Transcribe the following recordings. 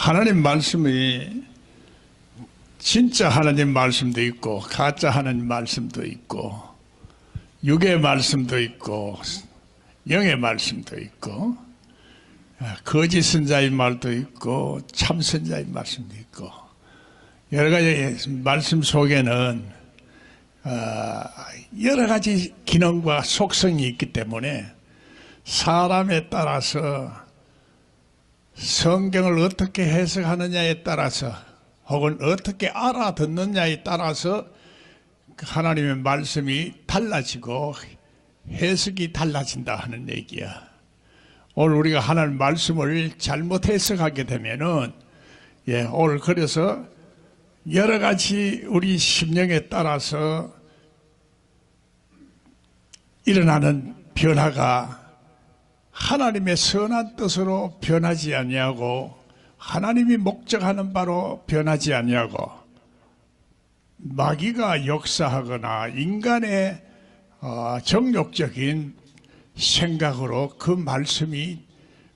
하나님 말씀이 진짜 하나님 말씀도 있고 가짜 하나님 말씀도 있고 육의 말씀도 있고 영의 말씀도 있고 거짓 선자의 말도 있고 참 선자의 말씀도 있고 여러 가지 말씀 속에는 여러 가지 기능과 속성이 있기 때문에 사람에 따라서 성경을 어떻게 해석하느냐에 따라서 혹은 어떻게 알아듣느냐에 따라서 하나님의 말씀이 달라지고 해석이 달라진다 하는 얘기야. 오늘 우리가 하나님 말씀을 잘못 해석하게 되면은 오늘 그래서 여러 가지 우리 심령에 따라서 일어나는 변화가 하나님의 선한 뜻으로 변하지 아니하고 하나님이 목적하는 바로 변하지 아니하고 마귀가 역사하거나 인간의 정욕적인 생각으로 그 말씀이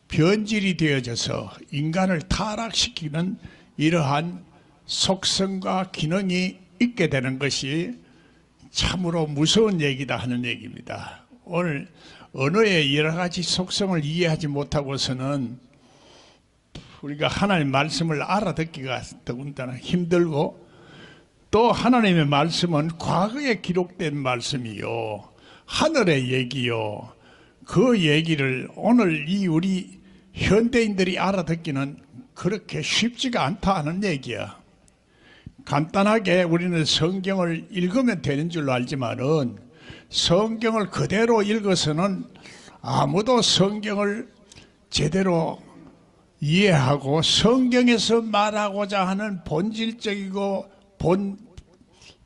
변질이 되어져서 인간을 타락시키는 이러한 속성과 기능이 있게 되는 것이 참으로 무서운 얘기다 하는 얘기입니다. 오늘 언어의 여러 가지 속성을 이해하지 못하고서는 우리가 하나님의 말씀을 알아듣기가 더군다나 힘들고 또 하나님의 말씀은 과거에 기록된 말씀이요 하늘의 얘기요 그 얘기를 오늘 이 우리 현대인들이 알아듣기는 그렇게 쉽지가 않다 하는 얘기야. 간단하게 우리는 성경을 읽으면 되는 줄로 알지만은 성경을 그대로 읽어서는 아무도 성경을 제대로 이해하고 성경에서 말하고자 하는 본질적이고 본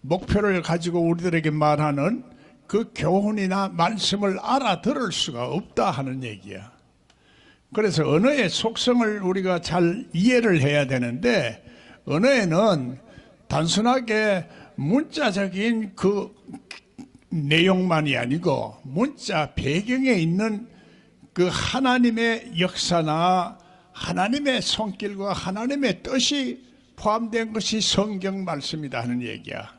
목표를 가지고 우리들에게 말하는 그 교훈이나 말씀을 알아들을 수가 없다 하는 얘기야. 그래서 언어의 속성을 우리가 잘 이해를 해야 되는데 언어에는 단순하게 문자적인 그 내용만이 아니고 문자 배경에 있는 그 하나님의 역사나 하나님의 손길과 하나님의 뜻이 포함된 것이 성경 말씀이다 하는 얘기야.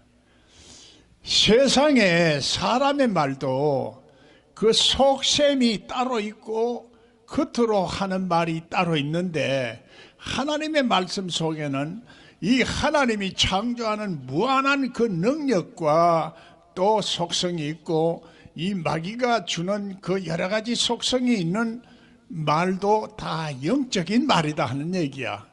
세상에 사람의 말도 그 속셈이 따로 있고 겉으로 하는 말이 따로 있는데 하나님의 말씀 속에는 이 하나님이 창조하는 무한한 그 능력과 또 속성이 있고 이 마귀가 주는 그 여러 가지 속성이 있는 말도 다 영적인 말이다 하는 얘기야.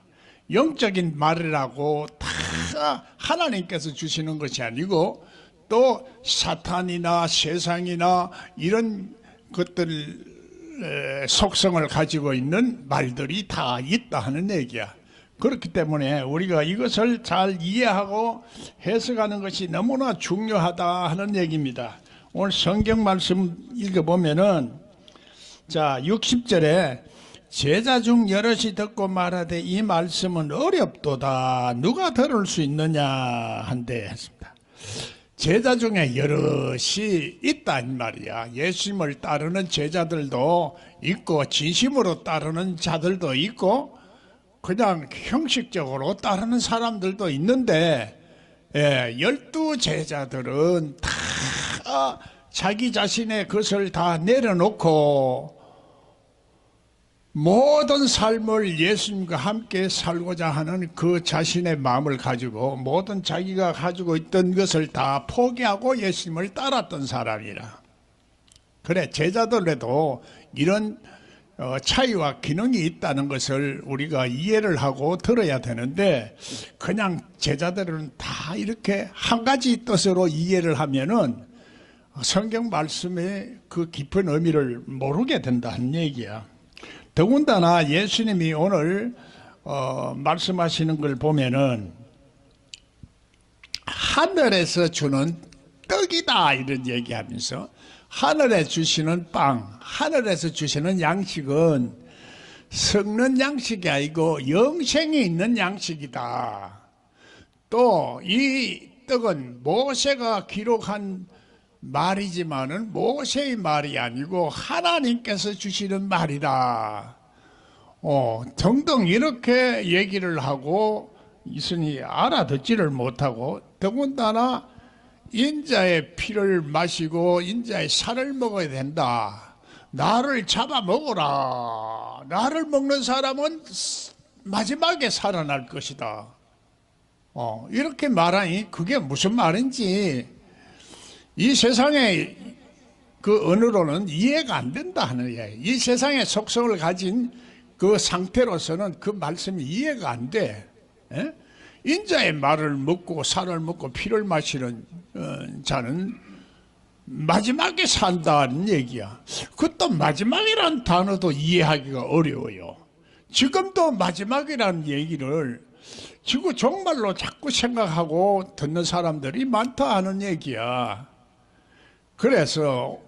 영적인 말이라고 다 하나님께서 주시는 것이 아니고 또 사탄이나 세상이나 이런 것들 속성을 가지고 있는 말들이 다 있다 하는 얘기야. 그렇기 때문에 우리가 이것을 잘 이해하고 해석하는 것이 너무나 중요하다 하는 얘기입니다. 오늘 성경 말씀 읽어보면은 자 60절에 제자 중 여럿이 듣고 말하되 이 말씀은 어렵도다 누가 들을 수 있느냐 한데 했습니다. 제자 중에 여럿이 있다 이 말이야. 예수님을 따르는 제자들도 있고 진심으로 따르는 자들도 있고 그냥 형식적으로 따르는 사람들도 있는데 12 제자들은 다 자기 자신의 것을 다 내려놓고 모든 삶을 예수님과 함께 살고자 하는 그 자신의 마음을 가지고 모든 자기가 가지고 있던 것을 다 포기하고 예수님을 따랐던 사람이라. 그래 제자들에도 이런 차이와 기능이 있다는 것을 우리가 이해를 하고 들어야 되는데 그냥 제자들은 다 이렇게 한 가지 뜻으로 이해를 하면은 성경 말씀의 그 깊은 의미를 모르게 된다는 얘기야. 더군다나 예수님이 오늘 말씀하시는 걸 보면은 하늘에서 주는 떡이다 이런 얘기하면서 하늘에 주시는 빵, 하늘에서 주시는 양식은 썩는 양식이 아니고 영생이 있는 양식이다. 또 이 떡은 모세가 기록한 말이지만은 모세의 말이 아니고 하나님께서 주시는 말이다. 등등 이렇게 얘기를 하고 있으니 알아듣지를 못하고, 더군다나 인자의 피를 마시고 인자의 살을 먹어야 된다. 나를 잡아먹어라. 나를 먹는 사람은 마지막에 살아날 것이다. 이렇게 말하니 그게 무슨 말인지 이 세상의 그 언어로는 이해가 안 된다 하는 이야기. 이 세상의 속성을 가진 그 상태로서는 그 말씀이 이해가 안 돼. 에? 인자의 말을 먹고 살을 먹고 피를 마시는 자는 마지막에 산다는 얘기야. 그것도 마지막이라는 단어도 이해하기가 어려워요. 지금도 마지막이라는 얘기를 지금 정말로 자꾸 생각하고 듣는 사람들이 많다 하는 얘기야. 그래서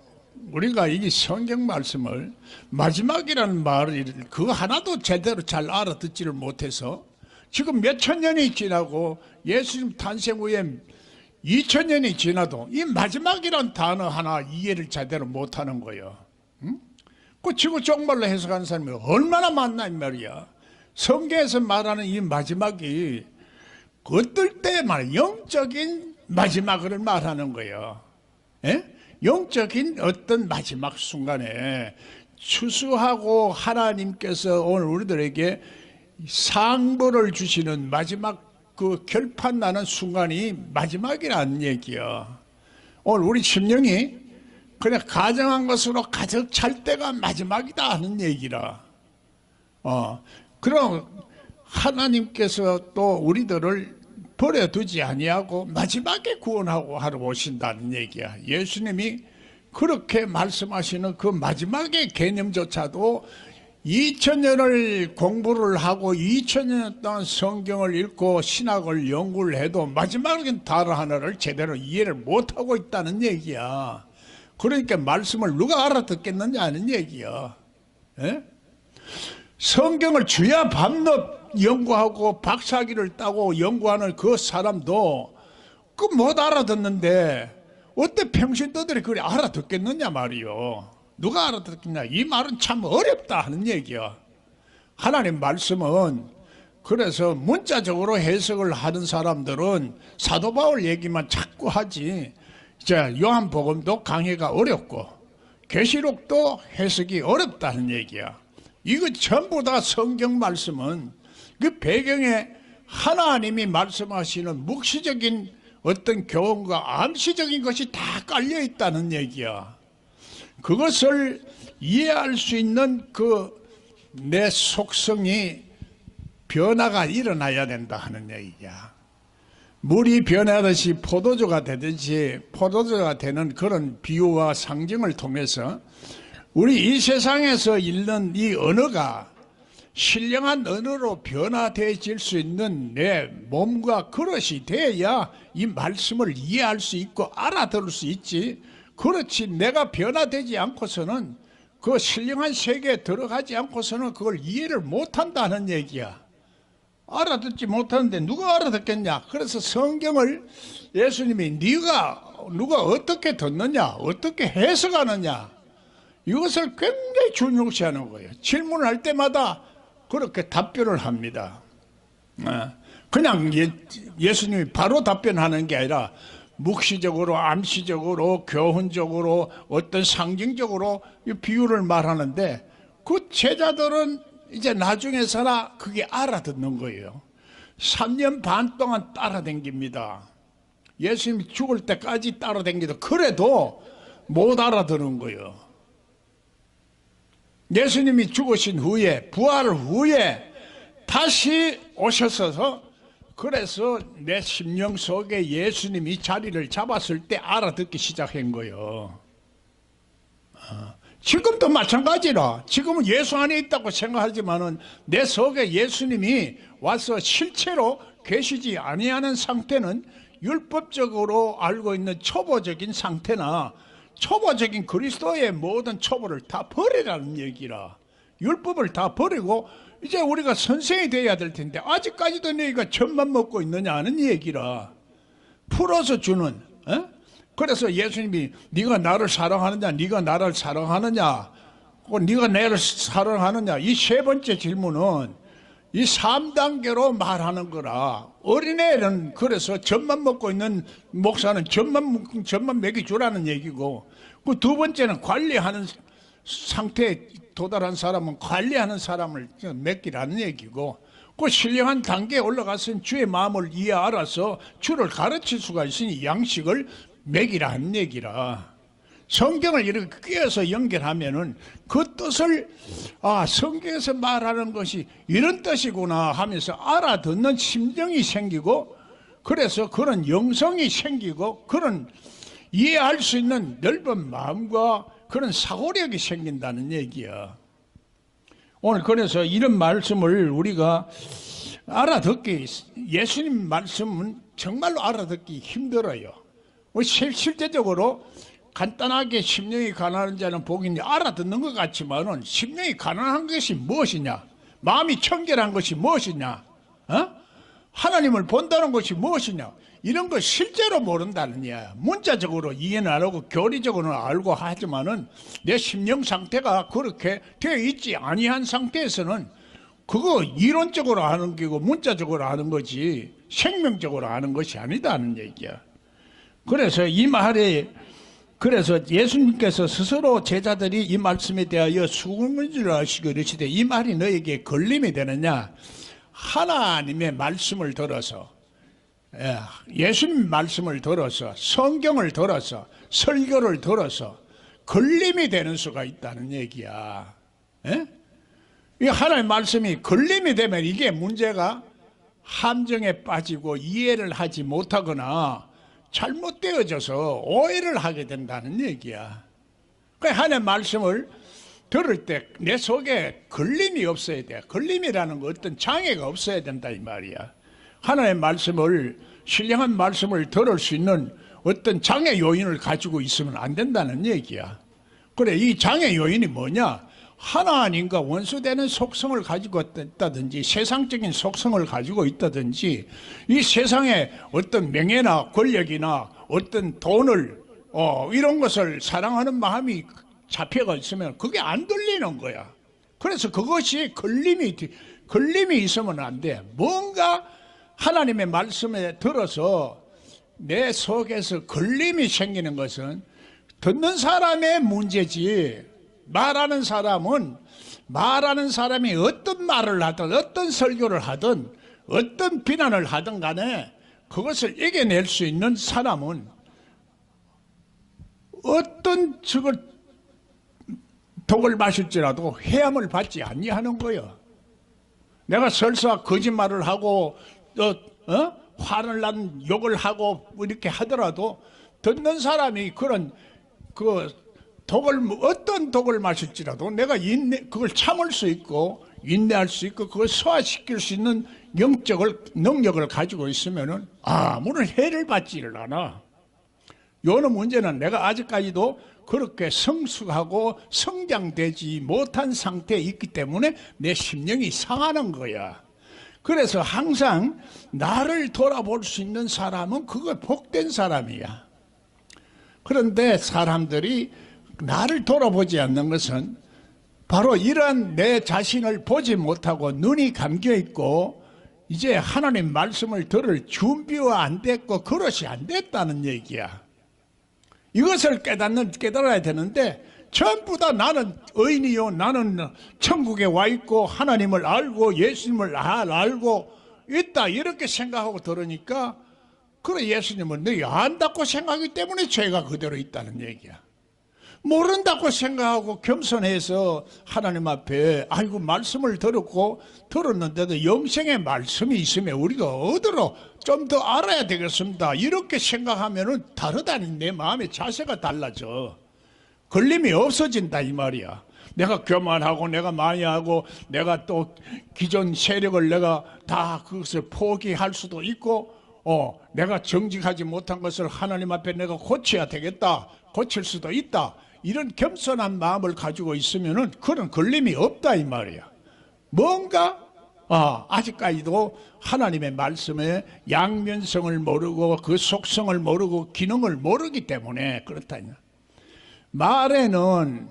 우리가 이 성경 말씀을 마지막이라는 말을 그 하나도 제대로 잘 알아듣지를 못해서 지금 몇천 년이 지나고 예수님 탄생 후에 2000년이 지나도 이 마지막이란 단어 하나 이해를 제대로 못하는 거예요. 응? 그 지금 정말로 해석하는 사람이 얼마나 많나 이 말이야. 성경에서 말하는 이 마지막이 어떨 때 영적인 마지막을 말하는 거예요. 예? 영적인 어떤 마지막 순간에 추수하고 하나님께서 오늘 우리들에게 상보를 주시는 마지막 그 결판 나는 순간이 마지막이라는 얘기야. 오늘 우리 심령이 그냥 가정한 것으로 가득 찰 때가 마지막이다 하는 얘기라. 그럼 하나님께서 또 우리들을 버려두지 아니하고 마지막에 구원하고 하러 오신다는 얘기야. 예수님이 그렇게 말씀하시는 그 마지막의 개념조차도 2000년을 공부를 하고 2000년 동안 성경을 읽고 신학을 연구를 해도 마지막인 단어 하나를 제대로 이해를 못하고 있다는 얘기야. 그러니까 말씀을 누가 알아듣겠느냐 하는 얘기야. 에? 성경을 주야 밤낮 연구하고 박사학위를 따고 연구하는 그 사람도 그 못 알아듣는데 어때 평신도들이 그래 알아듣겠느냐 말이요. 누가 알아듣겠냐. 이 말은 참 어렵다 하는 얘기야. 하나님 말씀은 그래서 문자적으로 해석을 하는 사람들은 사도 바울 얘기만 자꾸 하지. 자, 요한복음도 강해가 어렵고 계시록도 해석이 어렵다는 얘기야. 이거 전부 다 성경 말씀은 그 배경에 하나님이 말씀하시는 묵시적인 어떤 교훈과 암시적인 것이 다 깔려 있다는 얘기야. 그것을 이해할 수 있는 그 내 속성이 변화가 일어나야 된다 하는 얘기야. 물이 변하듯이 포도주가 되듯이 포도주가 되는 그런 비유와 상징을 통해서 우리 이 세상에서 읽는 이 언어가 신령한 언어로 변화되어질 수 있는 내 몸과 그릇이 돼야 이 말씀을 이해할 수 있고 알아들을 수 있지. 그렇지 내가 변화되지 않고서는 그 신령한 세계에 들어가지 않고서는 그걸 이해를 못한다는 얘기야. 알아듣지 못하는데 누가 알아듣겠냐. 그래서 성경을 예수님이 누가 어떻게 듣느냐 어떻게 해석하느냐 이것을 굉장히 중요시하는 거예요. 질문을 할 때마다 그렇게 답변을 합니다. 그냥 예수님이 바로 답변하는 게 아니라 묵시적으로 암시적으로 교훈적으로 어떤 상징적으로 비유를 말하는데 그 제자들은 이제 나중에서나 그게 알아듣는 거예요. 3년 반 동안 따라다닙니다. 예수님이 죽을 때까지 따라다니도 그래도 못 알아듣는 거예요. 예수님이 죽으신 후에 부활 후에 다시 오셨어서 그래서 내 심령 속에 예수님이 자리를 잡았을 때 알아듣기 시작한 거예요. 지금도 마찬가지라. 지금은 예수 안에 있다고 생각하지만은 내 속에 예수님이 와서 실체로 계시지 아니하는 상태는 율법적으로 알고 있는 초보적인 상태나 초보적인 그리스도의 모든 초보를 다 버리라는 얘기라. 율법을 다 버리고 이제 우리가 선생이 돼야 될 텐데 아직까지도 너희가 젖만 먹고 있느냐 하는 얘기라. 풀어서 주는. 그래서 예수님이 네가 나를 사랑하느냐 네가 나를 사랑하느냐 네가 나를 사랑하느냐? 이 세 번째 질문은 이 3단계로 말하는 거라. 어린애는 그래서 젖만 먹고 있는 목사는 젖만 먹여주라는 얘기고, 그 두 번째는 관리하는 상태에 도달한 사람은 관리하는 사람을 맡기라는 얘기고, 그 신령한 단계에 올라가서는 주의 마음을 알아서 주를 가르칠 수가 있으니 양식을 먹이라는 얘기라. 성경을 이렇게 끼워서 연결하면은 그 뜻을 성경에서 말하는 것이 이런 뜻이구나 하면서 알아듣는 심정이 생기고, 그래서 그런 영성이 생기고 그런 이해할 수 있는 넓은 마음과 그런 사고력이 생긴다는 얘기야. 오늘 그래서 이런 말씀을 우리가 알아듣기, 예수님 말씀은 정말로 알아듣기 힘들어요. 실제적으로 간단하게 심령이 가난한 자는 복이 있니 알아듣는 것 같지만은 심령이 가난한 것이 무엇이냐, 마음이 청결한 것이 무엇이냐, 하나님을 본다는 것이 무엇이냐, 이런 걸 실제로 모른다는 이야기야. 문자적으로 이해는 안 하고 교리적으로는 알고 하지만은 내 심령 상태가 그렇게 되어 있지 아니한 상태에서는 그거 이론적으로 하는 게고 문자적으로 하는 거지 생명적으로 하는 것이 아니다는 얘기야. 그래서 이 말에, 그래서 예수님께서 스스로 제자들이 이 말씀에 대하여 수긍을 하시고 이르시되 이 말이 너에게 걸림이 되느냐? 하나님의 말씀을 들어서, 예수님 말씀을 들어서, 성경을 들어서, 설교를 들어서 걸림이 되는 수가 있다는 얘기야. 이 하나님의 말씀이 걸림이 되면 이게 문제가 함정에 빠지고 이해를 하지 못하거나 잘못되어져서 오해를 하게 된다는 얘기야. 그러니까 하나님의 말씀을 들을 때 내 속에 걸림이 없어야 돼. 걸림이라는 거 어떤 장애가 없어야 된다 이 말이야. 하나님의 말씀을, 신령한 말씀을 들을 수 있는 어떤 장애 요인을 가지고 있으면 안 된다는 얘기야. 그래, 이 장애 요인이 뭐냐? 하나님과 원수되는 속성을 가지고 있다든지 세상적인 속성을 가지고 있다든지 이 세상에 어떤 명예나 권력이나 어떤 돈을 이런 것을 사랑하는 마음이 잡혀가 있으면 그게 안 들리는 거야. 그래서 그것이 걸림이 있으면 안 돼. 뭔가 하나님의 말씀에 들어서 내 속에서 걸림이 생기는 것은 듣는 사람의 문제지, 말하는 사람이 어떤 말을 하든 어떤 설교를 하든 어떤 비난을 하든 간에 그것을 이겨낼 수 있는 사람은 어떤 독을 마실지라도 해함을 받지 아니하는 거예요. 내가 설사 거짓말을 하고 화를 난 욕을 하고 이렇게 하더라도 듣는 사람이 그런 어떤 독을 마실지라도 내가 그걸 참을 수 있고 인내할 수 있고 그걸 소화시킬 수 있는 영적을 능력을 가지고 있으면은 아무런 해를 받지를 않아. 요는 문제는 내가 아직까지도 그렇게 성숙하고 성장되지 못한 상태에 있기 때문에 내 심령이 상하는 거야. 그래서 항상 나를 돌아볼 수 있는 사람은 그거 복된 사람이야. 그런데 사람들이 나를 돌아보지 않는 것은 바로 이러한 내 자신을 보지 못하고 눈이 감겨 있고 이제 하나님 말씀을 들을 준비가 안 됐고 그릇이 안 됐다는 얘기야. 이것을 깨달아야 되는데 전부 다 나는 의인이요, 나는 천국에 와 있고 하나님을 알고 예수님을 알고 있다 이렇게 생각하고 들으니까 그래, 예수님은 너희 안다고 생각하기 때문에 죄가 그대로 있다는 얘기야. 모른다고 생각하고 겸손해서 하나님 앞에 아이고 말씀을 들었는데도 영생의 말씀이 있으면 우리가 어디로 좀 더 알아야 되겠습니다 이렇게 생각하면은 다르다는 내 마음의 자세가 달라져. 걸림이 없어진다 이 말이야. 내가 교만하고 내가 많이 하고 내가 또 기존 세력을 내가 다 그것을 포기할 수도 있고 내가 정직하지 못한 것을 하나님 앞에 내가 고쳐야 되겠다, 고칠 수도 있다, 이런 겸손한 마음을 가지고 있으면은 그런 걸림이 없다 이 말이야. 뭔가 아직까지도 하나님의 말씀의 양면성을 모르고 그 속성을 모르고 기능을 모르기 때문에 그렇다. 말에는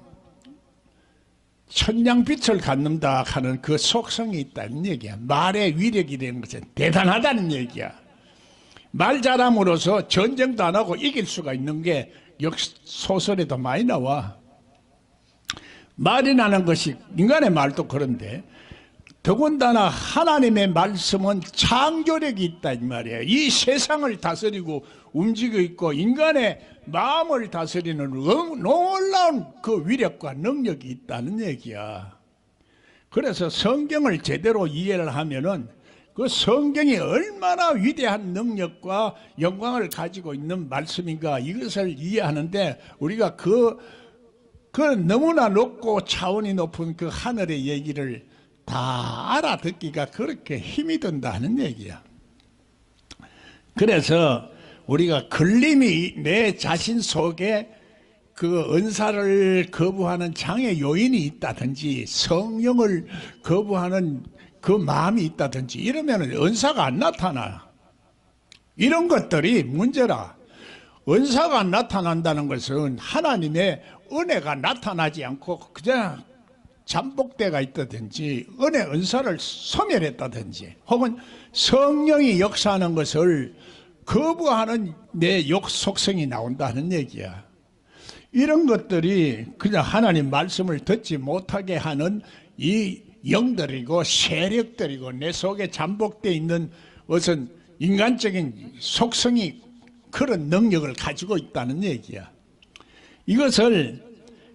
천냥빛을 갖는다 하는 그 속성이 있다는 얘기야. 말의 위력이 되는 것은 대단하다는 얘기야. 말 잘함으로써 전쟁도 안 하고 이길 수가 있는 게 소설에도 많이 나와. 말이라는 것이 인간의 말도 그런데 더군다나 하나님의 말씀은 창조력이 있다 이 말이에요. 이 세상을 다스리고 움직이고 있고 인간의 마음을 다스리는 놀라운 그 위력과 능력이 있다는 얘기야. 그래서 성경을 제대로 이해를 하면은 그 성경이 얼마나 위대한 능력과 영광을 가지고 있는 말씀인가 이것을 이해하는데 우리가 그 너무나 높고 차원이 높은 그 하늘의 얘기를 다 알아듣기가 그렇게 힘이 든다는 얘기야. 그래서 우리가 걸림이 내 자신 속에 그 은사를 거부하는 장애 요인이 있다든지 성령을 거부하는 그 마음이 있다든지 이러면 은사가 안 나타나. 이런 것들이 문제라. 은사가 안 나타난다는 것은 하나님의 은혜가 나타나지 않고 그냥 잠복대가 있다든지 은사를 소멸했다든지 혹은 성령이 역사하는 것을 거부하는 내 속성이 나온다는 얘기야. 이런 것들이 그냥 하나님 말씀을 듣지 못하게 하는 이 영들이고 세력들이고 내 속에 잠복되어 있는 어떤 인간적인 속성이 그런 능력을 가지고 있다는 얘기야. 이것을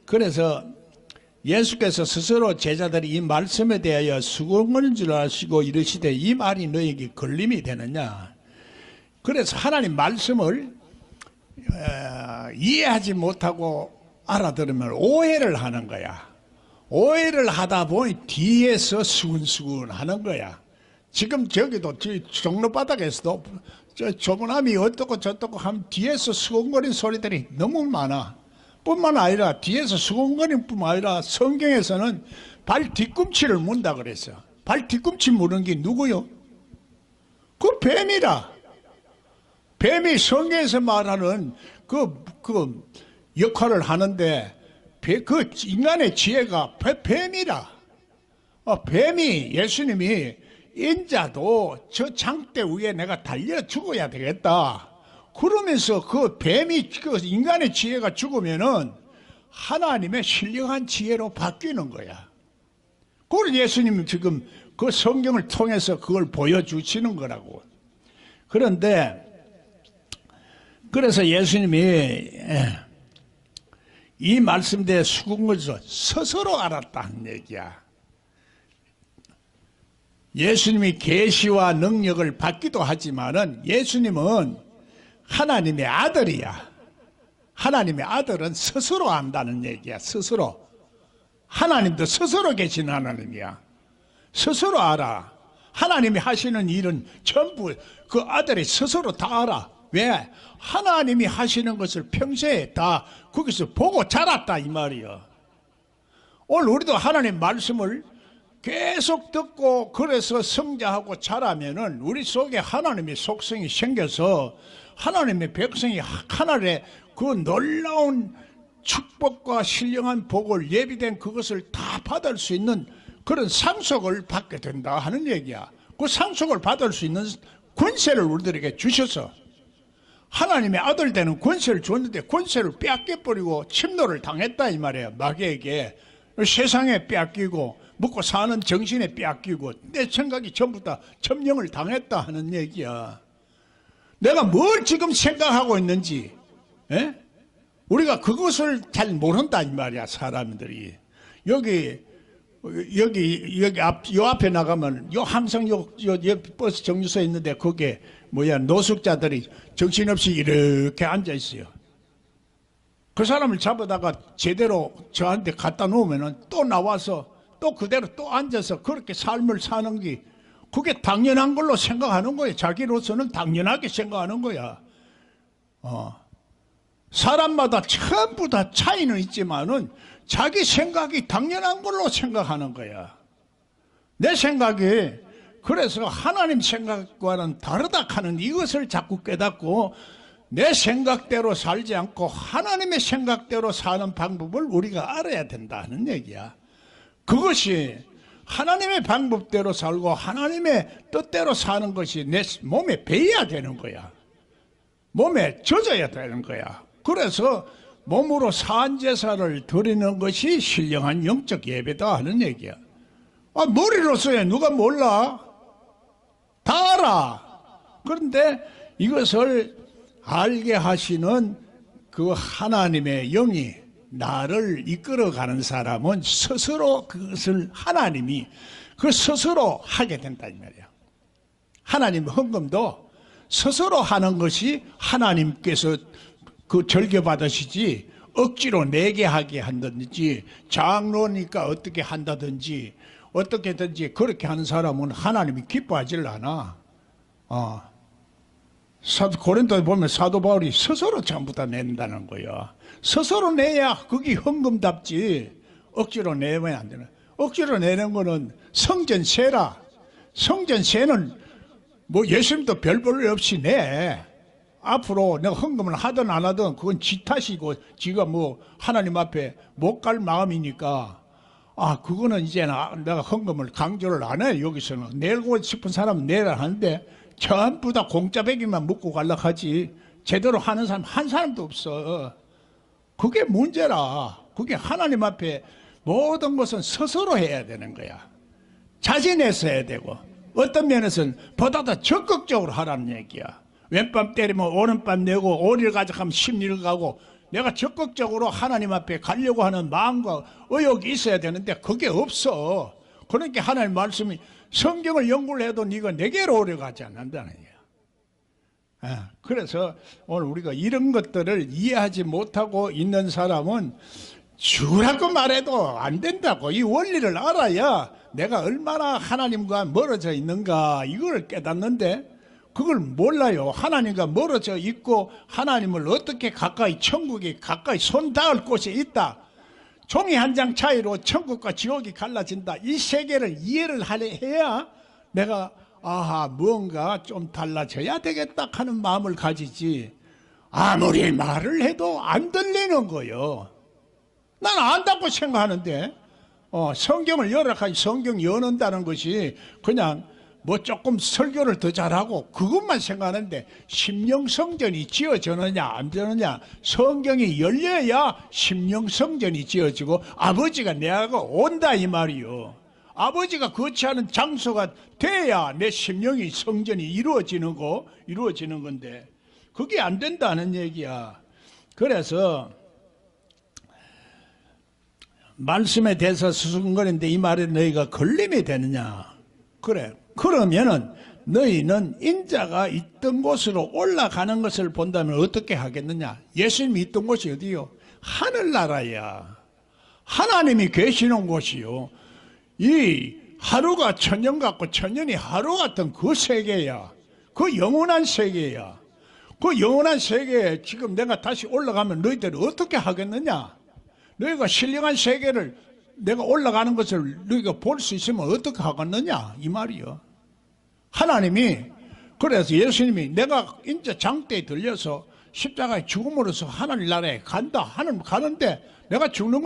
그래서 예수께서 스스로 제자들이 이 말씀에 대하여 수고하는 줄 아시고 이르시되 이 말이 너에게 걸림이 되느냐. 그래서 하나님 말씀을 이해하지 못하고 알아들으면 오해를 하는 거야. 오해를 하다 보니 뒤에서 수근수근 하는 거야. 지금 저기도 종로바닥에서도 조문함이 어떻고 저떻고 하면 뒤에서 수근거리는 소리들이 너무 많아. 뿐만 아니라 뒤에서 수근거리는 뿐만 아니라 성경에서는 발 뒤꿈치를 문다 그랬어. 발 뒤꿈치 무는 게 누구요? 그 뱀이라. 뱀이 성경에서 말하는 그 역할을 하는데 그 인간의 지혜가 뱀이라. 뱀이 예수님이 인자도 저 장대 위에 내가 달려 죽어야 되겠다. 그러면서 그 뱀이 그 인간의 지혜가 죽으면은 하나님의 신령한 지혜로 바뀌는 거야. 그걸 예수님은 지금 그 성경을 통해서 그걸 보여주시는 거라고. 그런데 그래서 예수님이 이 말씀대에 수긍을 스스로 알았다는 얘기야. 예수님이 계시와 능력을 받기도 하지만은 예수님은 하나님의 아들이야. 하나님의 아들은 스스로 안다는 얘기야. 스스로. 하나님도 스스로 계신 하나님이야. 스스로 알아. 하나님이 하시는 일은 전부 그 아들이 스스로 다 알아. 왜? 하나님이 하시는 것을 평소에 다 거기서 보고 자랐다 이 말이야. 오늘 우리도 하나님 말씀을 계속 듣고 그래서 성장하고 자라면은 우리 속에 하나님의 속성이 생겨서 하나님의 백성이 하나님의 그 놀라운 축복과 신령한 복을 예비된 그것을 다 받을 수 있는 그런 상속을 받게 된다 하는 얘기야. 그 상속을 받을 수 있는 권세를 우리들에게 주셔서 하나님의 아들 되는 권세를 줬는데 권세를 빼앗겨버리고 침노를 당했다 이 말이에요. 마귀에게. 세상에 빼앗기고 먹고 사는 정신에 빼앗기고 내 생각이 전부 다 점령을 당했다 하는 얘기야. 내가 뭘 지금 생각하고 있는지 우리가 그것을 잘 모른다 이 말이야. 사람들이 여기 앞에 나가면 항상 요 버스 정류소에 있는데 거기에 노숙자들이 정신없이 이렇게 앉아 있어요. 그 사람을 잡아다가 제대로 저한테 갖다 놓으면은 또 나와서 또 그대로 또 앉아서 그렇게 삶을 사는 게 그게 당연한 걸로 생각하는 거예요. 자기로서는 당연하게 생각하는 거야. 사람마다 전부 다 차이는 있지만은 자기 생각이 당연한 걸로 생각하는 거야. 내 생각이 그래서 하나님 생각과는 다르다 하는 이것을 자꾸 깨닫고 내 생각대로 살지 않고 하나님의 생각대로 사는 방법을 우리가 알아야 된다는 얘기야. 그것이 하나님의 방법대로 살고 하나님의 뜻대로 사는 것이 내 몸에 배어야 되는 거야. 몸에 젖어야 되는 거야. 그래서 몸으로 사한제사를 드리는 것이 신령한 영적 예배다 하는 얘기야. 머리로서야 누가 몰라? 다 알아. 그런데 이것을 알게 하시는 그 하나님의 영이 나를 이끌어가는 사람은 스스로 그것을 하나님이 그 스스로 하게 된다 이 말이야. 하나님 헌금도 스스로 하는 것이 하나님께서 그 절개받으시지 억지로 내게 하게 한다든지 장로니까 어떻게 한다든지 어떻게든지 그렇게 하는 사람은 하나님이 기뻐하질 않아. 고린도에 보면 사도 바울이 스스로 전부 다 낸다는 거야. 스스로 내야 그게 헌금답지 억지로 내면 안 되는. 억지로 내는 거는 성전세라. 성전세는 뭐 예수님도 별 볼 없이 내. 앞으로 내가 헌금을 하든 안 하든 그건 지 탓이고 지가 뭐 하나님 앞에 못 갈 마음이니까 그거는 이제 내가 헌금을 강조를 안 해. 여기서는 내고 싶은 사람은 내라 하는데 전부 다 공짜배기만 묻고 가려고 하지 제대로 하는 사람 한 사람도 없어. 그게 문제라. 그게 하나님 앞에 모든 것은 스스로 해야 되는 거야. 자진해서 해야 되고 어떤 면에서는 보다 더 적극적으로 하라는 얘기야. 왼밤 때리면 오른밤 내고 오리를 가져가면 십리를 가고 내가 적극적으로 하나님 앞에 가려고 하는 마음과 의욕이 있어야 되는데 그게 없어. 그러니까 하나님 말씀이 성경을 연구를 해도 네가 내게로 오려가지 않는다는 거야. 그래서 오늘 우리가 이런 것들을 이해하지 못하고 있는 사람은 주라고 말해도 안 된다고. 이 원리를 알아야 내가 얼마나 하나님과 멀어져 있는가 이걸 깨닫는데 그걸 몰라요. 하나님과 멀어져 있고 하나님을 어떻게 가까이 천국에 가까이 손 닿을 곳에 있다. 종이 한 장 차이로 천국과 지옥이 갈라진다. 이 세계를 이해를 해야 내가 무언가 좀 달라져야 되겠다 하는 마음을 가지지. 아무리 말을 해도 안 들리는 거요. 난 안다고 생각하는데 성경을 열어가지고 성경 여는다는 것이 그냥 뭐 조금 설교를 더 잘하고 그것만 생각하는데 심령성전이 지어지느냐 안 되느냐. 성경이 열려야 심령성전이 지어지고 아버지가 내하고 온다 이 말이요. 아버지가 거치하는 장소가 돼야 내 심령이 성전이 이루어지는 건데 그게 안 된다는 얘기야. 그래서 말씀에 대해서 수승거리는데 이 말에 너희가 걸림이 되느냐. 그래. 그러면은 너희는 인자가 있던 곳으로 올라가는 것을 본다면 어떻게 하겠느냐. 예수님이 있던 곳이 어디요? 하늘나라야. 하나님이 계시는 곳이요. 이 하루가 천년 같고 천년이 하루 같은 그 세계야. 그 영원한 세계야. 그 영원한 세계에 지금 내가 다시 올라가면 너희들이 어떻게 하겠느냐. 너희가 신령한 세계를 내가 올라가는 것을 너희가 볼 수 있으면 어떻게 하겠느냐 이 말이요. 하나님이 그래서 예수님이 내가 이제 장대에 들려서 십자가에 죽음으로써 하나님 나라에 간다. 하나님 가는데 내가 죽는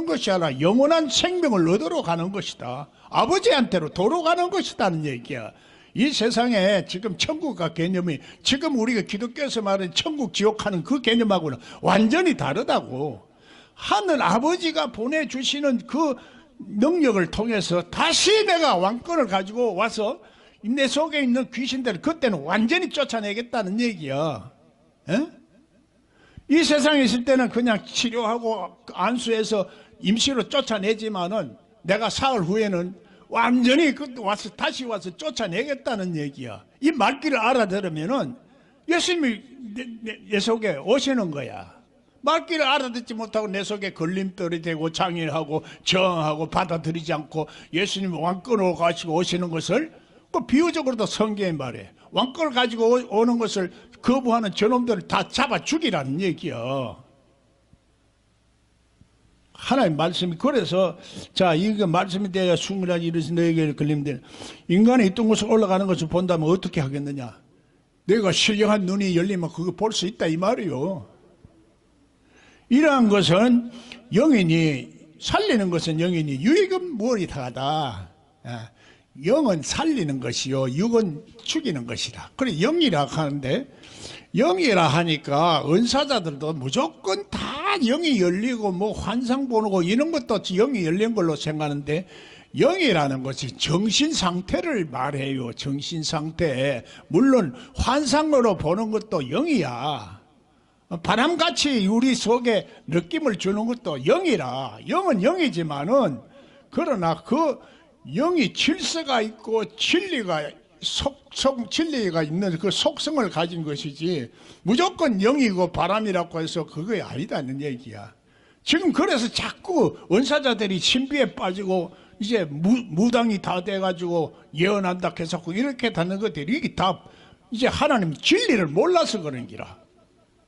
것이 아니라 영원한 생명을 얻으러 가는 것이다. 아버지한테로 돌아가는 것이다는 얘기야. 이 세상에 지금 천국과 개념이 지금 우리가 기독교에서 말하는 천국 지옥하는 그 개념하고는 완전히 다르다고. 하늘 아버지가 보내주시는 그 능력을 통해서 다시 내가 왕권을 가지고 와서 내 속에 있는 귀신들을 그때는 완전히 쫓아내겠다는 얘기야. 에? 이 세상에 있을 때는 그냥 치료하고 안수해서 임시로 쫓아내지만은 내가 사흘 후에는 완전히 다시 와서 쫓아내겠다는 얘기야. 이 말귀를 알아들으면은 예수님이 내 속에 오시는 거야. 말귀를 알아듣지 못하고 내 속에 걸림돌이 되고 장애하고 저항하고 받아들이지 않고 예수님이 왕권으로 가시고 오시는 것을 그 비유적으로도 성경에 말해. 왕권을 가지고 오는 것을 거부하는 저놈들을 다 잡아 죽이라는 얘기야. 하나님 말씀이 그래서 자 이거 말씀이 되어 순간에 이르시 너에게 걸림들 인간이 있던 곳에 올라가는 것을 본다면 어떻게 하겠느냐. 내가 신령한 눈이 열리면 그거 볼 수 있다 이 말이요. 이러한 것은 영인이 살리는 것은 영이니 유익은 무엇이 다하다. 영은 살리는 것이요 육은 죽이는 것이라. 그래 영이라 하는데, 영이라 하니까 은사자들도 무조건 다 영이 열리고 뭐 환상 보는 거 이런 것도 영이 열린 걸로 생각하는데, 영이라는 것이 정신 상태를 말해요. 정신 상태. 물론 환상으로 보는 것도 영이야. 바람같이 우리 속에 느낌을 주는 것도 영이라. 영은 영이지만은, 그러나 그 영이 질서가 있고 진리가 진리가 있는 그 속성을 가진 것이지, 무조건 영이고 바람이라고 해서 그게 아니다는 얘기야. 지금 그래서 자꾸 은사자들이 신비에 빠지고 이제 무당이 다 돼가지고 예언한다 해서 이렇게 다는 것들이, 이게 다 이제 하나님 진리를 몰라서 그런 기라.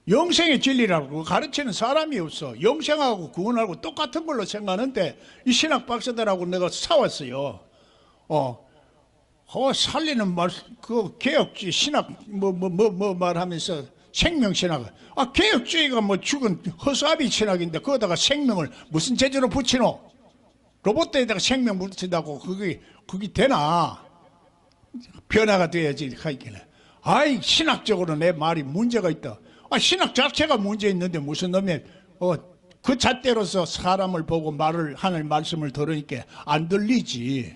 영생의 진리라고 가르치는 사람이 없어. 영생하고 구원하고 똑같은 걸로 생각하는데, 이 신학 박사들하고 내가 싸웠어요. 살리는 말, 그 개혁주의 신학 뭐 말하면서 생명신학. 개혁주의가 뭐 죽은 허수아비 신학인데 거기다가 생명을 무슨 재질로 붙이노? 로봇에다가 생명 붙인다고 그게 되나? 변화가 돼야지. 아이, 신학적으로 내 말이 문제가 있다. 신학 자체가 문제 있는데 무슨 놈의 그 잣대로서 사람을 보고 하나님 말씀을 들으니까 안 들리지.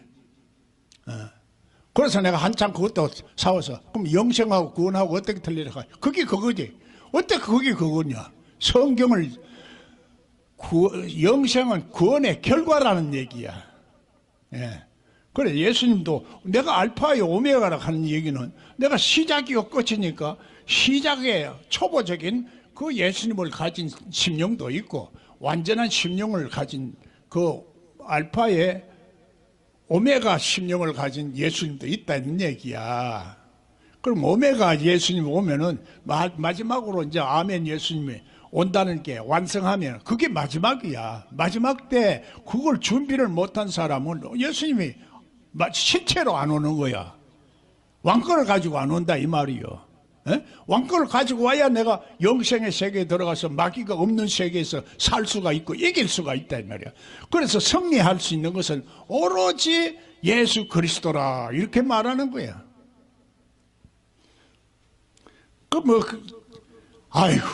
그래서 내가 한참 그것도 싸워서, 그럼 영생하고 구원하고 어떻게 틀리라? 그게 그거지. 어떻게 그게 그거냐? 성경을 영생은 구원의 결과라는 얘기야. 예. 그래, 예수님도 내가 알파요 오메가라 하는 얘기는 내가 시작이요 끝이니까, 시작의 초보적인 그 예수님을 가진 심령도 있고 완전한 심령을 가진 그 알파의 오메가 심령을 가진 예수님도 있다는 얘기야. 그럼 오메가 예수님 오면은 마지막으로 이제 아멘 예수님이 온다는 게 완성하면 그게 마지막이야. 마지막 때 그걸 준비를 못한 사람은 예수님이 실체로 안 오는 거야. 왕권을 가지고 안 온다 이 말이요. 에? 왕권을 가지고 와야 내가 영생의 세계에 들어가서 마귀가 없는 세계에서 살 수가 있고 이길 수가 있다 이 말이야. 그래서 승리할 수 있는 것은 오로지 예수 그리스도라 이렇게 말하는 거야. 아이고,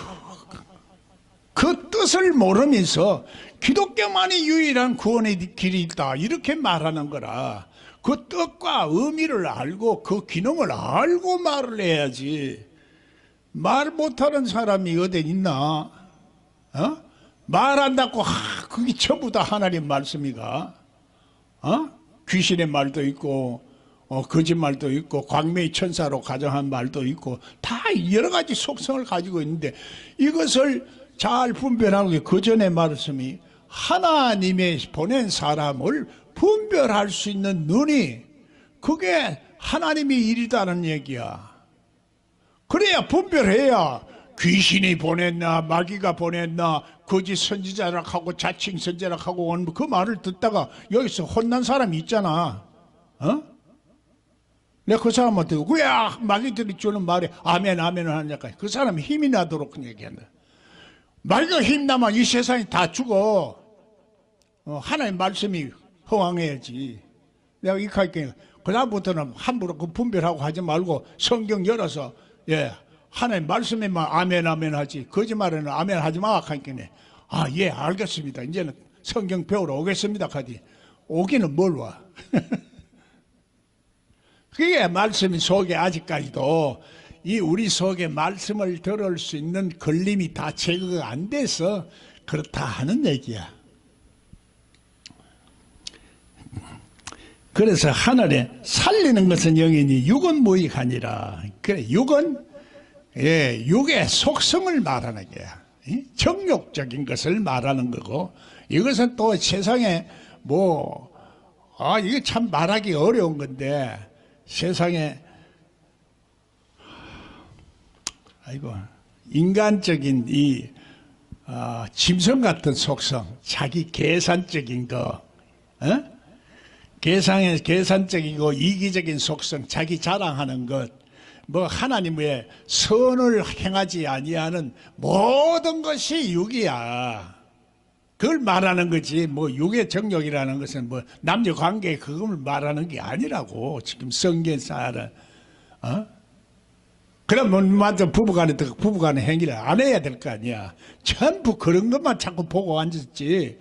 그 뜻을 모르면서 기독교만이 유일한 구원의 길이 있다 이렇게 말하는 거라. 그 뜻과 의미를 알고 그 기능을 알고 말을 해야지. 말 못하는 사람이 어디 있나? 말한다고 그게 전부 다 하나님 말씀이가? 귀신의 말도 있고 거짓말도 있고 광명의 천사로 가정한 말도 있고 다 여러 가지 속성을 가지고 있는데, 이것을 잘 분별하는 게 그 전에 말씀이 하나님의 보낸 사람을 분별할 수 있는 눈이, 그게 하나님의 일이다는 얘기야. 그래야 분별해야 귀신이 보냈나 마귀가 보냈나 거짓 선지자라 하고 자칭 선지자라 하고 그 말을 듣다가 여기서 혼난 사람이 있잖아. 내가 그 사람한테 왜 마귀들이 주는 말에 아멘 아멘을 하냐까, 그 사람이 힘이 나도록 얘기한다. 마귀가 힘나면 이 세상이 다 죽어. 하나님 말씀이 허황해야지. 내가 이렇게 그다음부터는 함부로 그 분별하고 하지 말고 성경 열어서 하나님 말씀에만 아멘 아멘 하지, 거짓말에는 아멘 하지 마 하니까 예 알겠습니다. 이제는 성경 배우러 오겠습니다 하디 오기는 뭘 와. 그게 말씀이 속에 아직까지도 이 우리 속에 말씀을 들을 수 있는 걸림이 다 제거가 안 돼서 그렇다 하는 얘기야. 그래서 하늘에 살리는 것은 영이니 육은 무익하니라. 그래, 육은 육의 속성을 말하는 거야. 정욕적인 것을 말하는 거고, 이것은 또 세상에 이게 참 말하기 어려운 건데, 세상에 인간적인 이 짐승 같은 속성, 자기 계산적인 거, 계산적이고 이기적인 속성, 자기 자랑하는 것, 하나님의 선을 행하지 아니하는 모든 것이 육이야. 그걸 말하는 거지. 뭐 육의 정욕이라는 것은 뭐 남녀 관계 그걸 말하는 게 아니라고. 지금 성경사는 그러면 맞아 부부간의 행위를 안 해야 될 거 아니야. 전부 그런 것만 자꾸 보고 앉았지.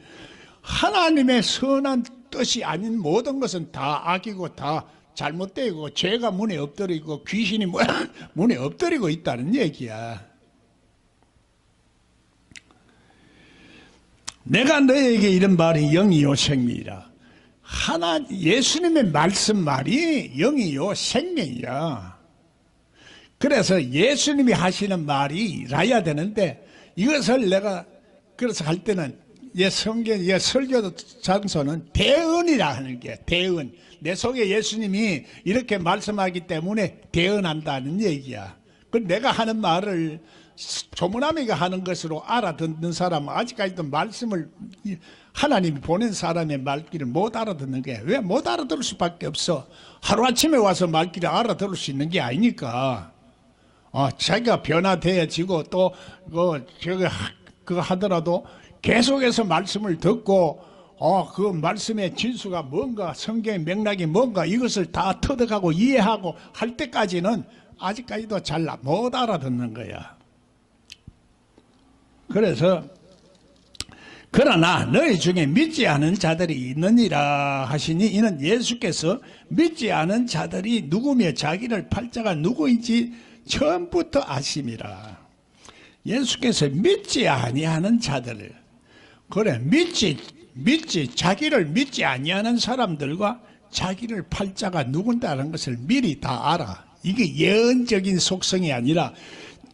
하나님의 선한 뜻이 아닌 모든 것은 다 악이고 다 잘못되고 죄가 문에 엎드리고 귀신이 문에 엎드리고 있다는 얘기야. 내가 너에게 이런 말이 영이요 생명이라. 예수님의 말씀 말이 영이요 생명이야. 그래서 예수님이 하시는 말이라야 되는데 이것을 내가 그래서 할 때는 성경 설교 장소는 대언이라 하는 게 대언. 내 속에 예수님이 이렇게 말씀하기 때문에 대언한다는 얘기야. 그 내가 하는 말을 조문아미가 하는 것으로 알아듣는 사람은 아직까지도 말씀을 하나님이 보낸 사람의 말귀를 못 알아듣는 게 왜 못 알아들을 수밖에 없어. 하루아침에 와서 말귀를 알아들을 수 있는 게 아니니까. 자기가 변화되어지고 또 그거 하더라도 계속해서 말씀을 듣고 그 말씀의 진수가 뭔가 성경의 맥락이 뭔가 이것을 다 터득하고 이해하고 할 때까지는 아직까지도 잘 못 알아듣는 거야. 그래서 그러나 너희 중에 믿지 않은 자들이 있느니라 하시니 이는 예수께서 믿지 않은 자들이 누구며 자기를 팔자가 누구인지 처음부터 아심이라. 예수께서 믿지 아니하는 자들, 그래 자기를 믿지 아니하는 사람들과 자기를 팔자가 누군다는 것을 미리 다 알아. 이게 예언적인 속성이 아니라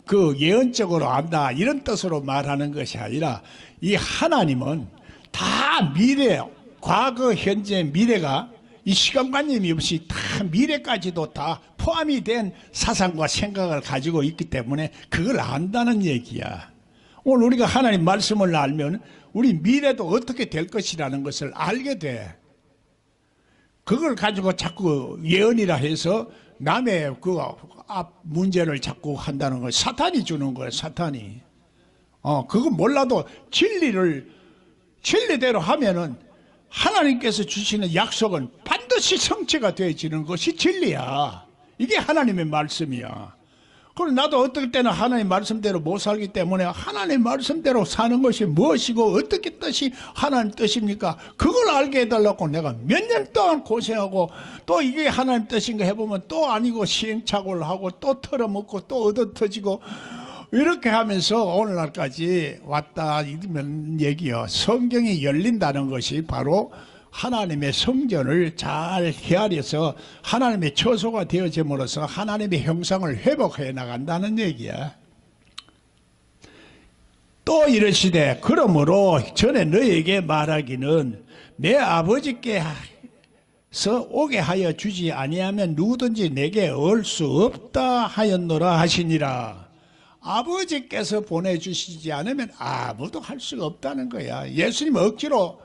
그 예언적으로 안다 이런 뜻으로 말하는 것이 아니라 이 하나님은 다 미래, 과거, 현재, 미래가 이 시간관념이 없이 다 미래까지도 다 포함이 된 사상과 생각을 가지고 있기 때문에 그걸 안다는 얘기야. 오늘 우리가 하나님 말씀을 알면 우리 미래도 어떻게 될 것이라는 것을 알게 돼. 그걸 가지고 자꾸 예언이라 해서 남의 그 앞 문제를 자꾸 한다는 걸 사탄이 주는 거야, 사탄이. 그거 몰라도 진리대로 하면은 하나님께서 주시는 약속은 반드시 성취가 되어지는 것이 진리야. 이게 하나님의 말씀이야. 그럼 나도 어떨 때는 하나님 말씀대로 못 살기 때문에 하나님 말씀대로 사는 것이 무엇이고 어떻게 뜻이 하나님 뜻입니까? 그걸 알게 해달라고 내가 몇 년 동안 고생하고 또 이게 하나님 뜻인가 해보면 또 아니고 시행착오를 하고 또 털어먹고 또 얻어터지고 이렇게 하면서 오늘날까지 왔다 이러면 얘기요. 성경이 열린다는 것이 바로 하나님의 성전을 잘 헤아려서 하나님의 처소가 되어짐으로써 하나님의 형상을 회복해 나간다는 얘기야. 또 이르시되 그러므로 전에 너에게 말하기는 내 아버지께서 오게 하여 주지 아니하면 누구든지 내게 올 수 없다 하였노라 하시니라. 아버지께서 보내주시지 않으면 아무도 할 수가 없다는 거야. 예수님 억지로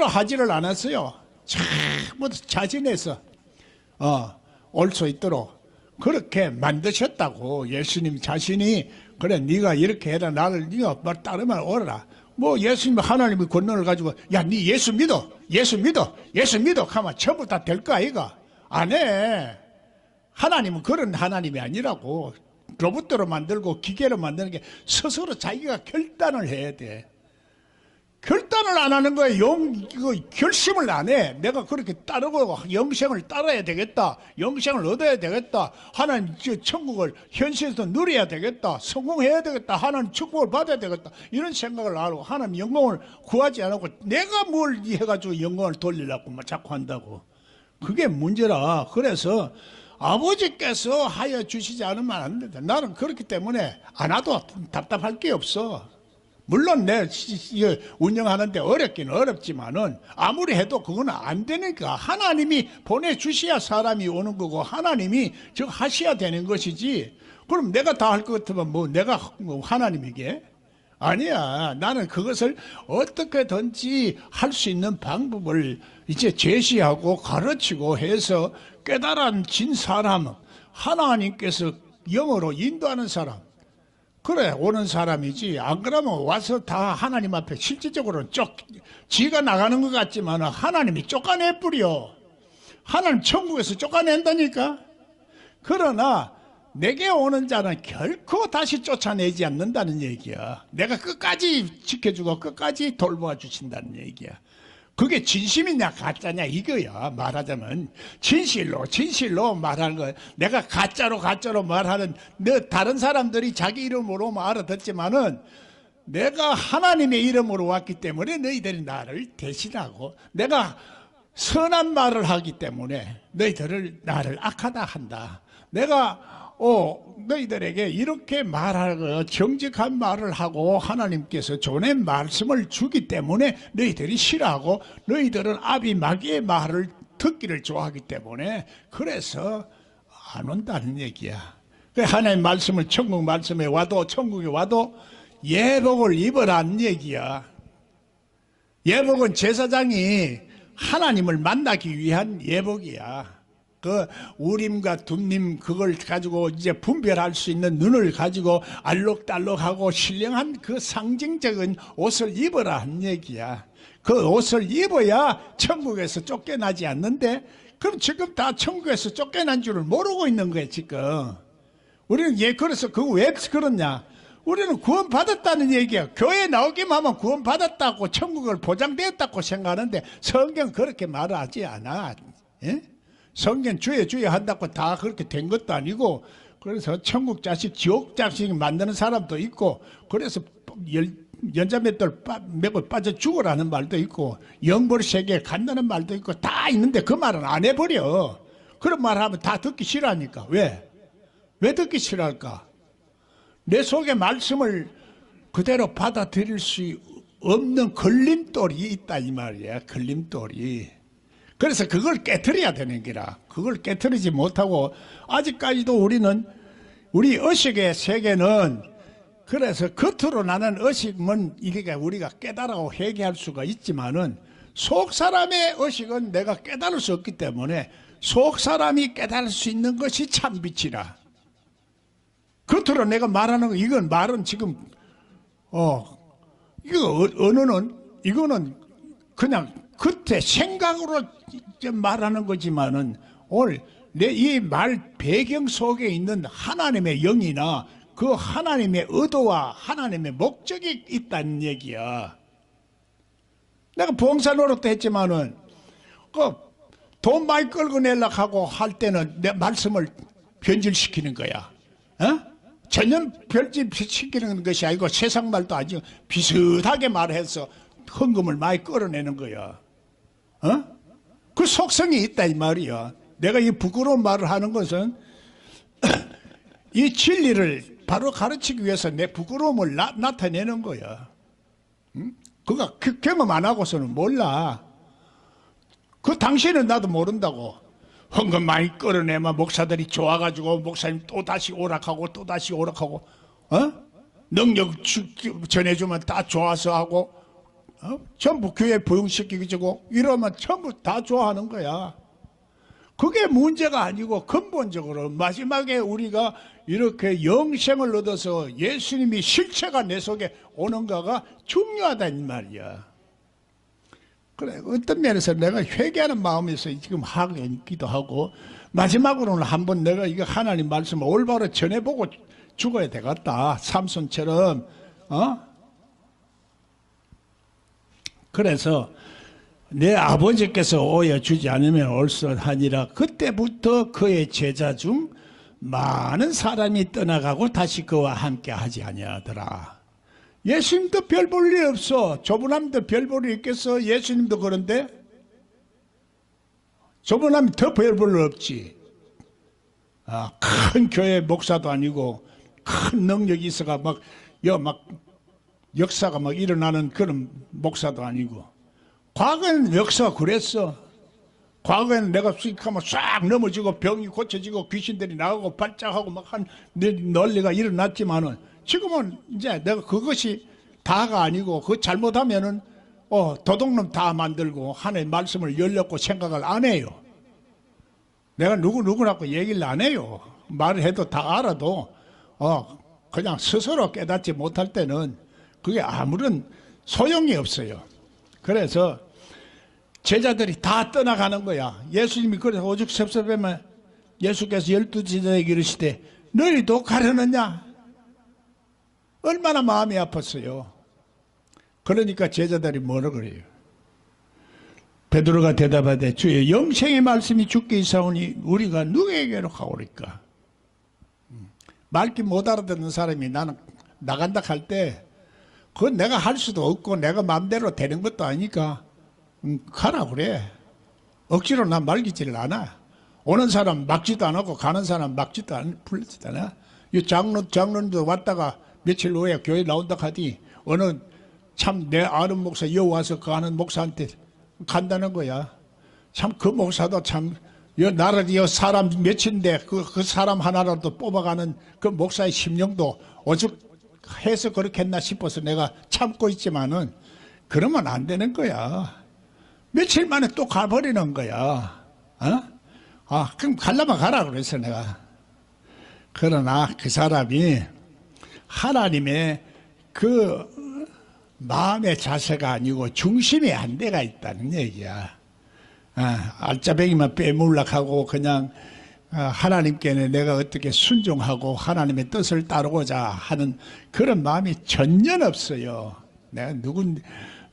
하지를 않았어요. 전부 자진해서 올 수 있도록 그렇게 만드셨다고. 예수님 자신이 그래 네가 이렇게 해라, 나를 네가 말 따르면 오라. 뭐 예수님 하나님의 권능을 가지고 야 네 예수 믿어 하면 전부 다 될 거 아이가? 안 해. 하나님은 그런 하나님이 아니라고. 로봇으로 만들고 기계로 만드는 게 스스로 자기가 결단을 해야 돼. 결단을 안 하는 거야. 결심을 안 해. 내가 그렇게 따르고 영생을 따라야 되겠다. 영생을 얻어야 되겠다. 하나님 천국을 현실에서 누려야 되겠다. 성공해야 되겠다. 하나님 축복을 받아야 되겠다. 이런 생각을 하고 하나님 영광을 구하지 않고 내가 뭘 해가지고 영광을 돌리려고 자꾸 한다고. 그게 문제라. 그래서 아버지께서 하여 주시지 않으면 안 된다. 나는 그렇기 때문에 안 와도 답답할 게 없어. 물론 내 운영하는데 어렵긴 어렵지만은 아무리 해도 그건 안 되니까 하나님이 보내주셔야 사람이 오는 거고 하나님이 즉 하셔야 되는 것이지. 그럼 내가 다 할 것 같으면 뭐 내가 하나님이게? 아니야. 나는 그것을 어떻게든지 할 수 있는 방법을 이제 제시하고 가르치고 해서 깨달아진 사람, 하나님께서 영으로 인도하는 사람, 그래 오는 사람이지. 안 그러면 와서 다 하나님 앞에 실질적으로는 지가 나가는 것 같지만 하나님이 쫓아내 뿌려. 하나님 천국에서 쫓아낸다니까. 그러나 내게 오는 자는 결코 다시 쫓아내지 않는다는 얘기야. 내가 끝까지 지켜주고 끝까지 돌보아 주신다는 얘기야. 그게 진심이냐 가짜냐 이거야. 말하자면 진실로 말하는 거야. 내가 가짜로 말하는 다른 사람들이 자기 이름으로 알아듣지만은 내가 하나님의 이름으로 왔기 때문에 너희들이 나를 대신하고, 내가 선한 말을 하기 때문에 너희들을 나를 악하다 한다. 내가 너희들에게 이렇게 말하고 정직한 말을 하고 하나님께서 존의 말씀을 주기 때문에 너희들이 싫어하고, 너희들은 아비마귀의 말을 듣기를 좋아하기 때문에 그래서 안 온다는 얘기야. 하나님 말씀을 천국 말씀에 와도 천국에 와도 예복을 입으라는 얘기야. 예복은 제사장이 하나님을 만나기 위한 예복이야. 그 우림과 둠림 그걸 가지고 이제 분별할 수 있는 눈을 가지고 알록달록하고 신령한 그 상징적인 옷을 입어라 한 얘기야. 그 옷을 입어야 천국에서 쫓겨나지 않는데, 그럼 지금 다 천국에서 쫓겨난 줄을 모르고 있는 거야 지금. 우리는 그래서 그거 왜 그러냐? 우리는 구원받았다는 얘기야. 교회 나오기만 하면 구원받았다고 천국을 보장되었다고 생각하는데 성경 그렇게 말하지 않아. 예? 성경 주여 한다고 다 그렇게 된 것도 아니고, 그래서 천국 자식 지옥 자식 만드는 사람도 있고, 그래서 연자맷돌 맥을 빠져 죽으라는 말도 있고, 영벌 세계에 간다는 말도 있고 다 있는데 그 말은 안 해버려. 그런 말 하면 다 듣기 싫어하니까. 왜 듣기 싫어할까? 내 속에 말씀을 그대로 받아들일 수 없는 걸림돌이 있다 이 말이야. 걸림돌이. 그래서 그걸 깨트려야 되는 기라. 그걸 깨트리지 못하고 아직까지도 우리 의식의 세계는, 그래서 겉으로 나는 의식은 이게 우리가 깨달아고 회개할 수가 있지만은 속 사람의 의식은 내가 깨달을 수 없기 때문에 속 사람이 깨달을 수 있는 것이 참 빛이라. 겉으로 내가 말하는 거, 이건 말은 지금 이거 언어는 이거는 그냥 겉에 생각으로 말하는 거지만은 오늘 내 이 말 배경 속에 있는 하나님의 영이나 그 하나님의 의도와 하나님의 목적이 있다는 얘기야. 내가 봉사 노릇도 했지만은 돈 많이 끌고 내려고 하고 할 때는 내 말씀을 변질시키는 거야. 전혀 변질시키는 것이 아니고 세상 말도 아니고 비슷하게 말해서 헌금을 많이 끌어내는 거야. 그 속성이 있다 이 말이야. 내가 이 부끄러운 말을 하는 것은 이 진리를 바로 가르치기 위해서 내 부끄러움을 나타내는 거야. 그가 경험 안 하고서는 몰라. 그 당신은 나도 모른다고. 헌금 많이 끌어내면 목사들이 좋아가지고 목사님 또 다시 오락하고 또 다시 오락하고, 능력 전해주면 다 좋아서 하고, 전부 교회 부흥시키고 이러면 전부 다 좋아하는 거야. 그게 문제가 아니고 근본적으로 마지막에 우리가 이렇게 영생을 얻어서 예수님이 실체가 내 속에 오는가가 중요하다는 말이야. 그래, 어떤 면에서 내가 회개하는 마음에서 지금 하고 있기도 하고, 마지막으로는 한번 내가 이거 하나님 말씀을 올바로 전해보고 죽어야 되겠다. 삼손처럼. 그래서 내 아버지께서 오여주지 않으면 올소하니라. 그때부터 그의 제자 중 많은 사람이 떠나가고 다시 그와 함께 하지 아니하더라. 예수님도 별 볼 일 없어. 저분함도 별 볼 일 있겠어? 예수님도 그런데 저분함이 더 별 볼 일 없지. 큰 교회 목사도 아니고 큰 능력이 있어가 막 역사가 막 일어나는 그런 목사도 아니고. 과거에는 역사가 그랬어. 과거에는 내가 수익하면 싹 넘어지고 병이 고쳐지고 귀신들이 나가고 발작하고 막 한 논리가 일어났지만은 지금은 이제 내가 그것이 다가 아니고, 그거 잘못하면은 도둑놈 다 만들고 하나님의 말씀을 열렸고 생각을 안 해요. 내가 누구라고 얘기를 안 해요. 말을 해도 다 알아도 그냥 스스로 깨닫지 못할 때는 그게 아무런 소용이 없어요. 그래서 제자들이 다 떠나가는 거야. 예수님이 그래서 오죽 섭섭하면 예수께서 12제자에게 이르시되 너희도 가려느냐? 얼마나 마음이 아팠어요. 그러니까 제자들이 뭐라 그래요? 베드로가 대답하되 주의 영생의 말씀이 주께 있사오니 우리가 누구에게로 가오리까? 말귀 못 알아듣는 사람이 나는 나간다 할 때 그건 내가 할 수도 없고 내가 마음대로 되는 것도 아니니까 가라 그래. 억지로 난 말기지를 않아. 오는 사람 막지도 않고 가는 사람 막지도 않고 불리지도 않아. 이 장로도 왔다가 며칠 후에 교회 나온다 하더니 어느 참 내 아는 목사 여와서 그 아는 목사한테 간다는 거야. 참 그 목사도 참 나라도 사람 몇인데 그 사람 하나라도 뽑아가는 그 목사의 심령도 오죽해서 그렇게 했나 싶어서 내가 참고 있지만은 그러면 안 되는 거야. 며칠 만에 또 가버리는 거야. 그럼 가려면 가라 그래서 내가. 그러나 그 사람이 하나님의 그 마음의 자세가 아니고 중심의 안대가 있다는 얘기야. 알짜배기만 빼물락하고 그냥 하나님께는 내가 어떻게 순종하고 하나님의 뜻을 따르고자 하는 그런 마음이 전혀 없어요. 내가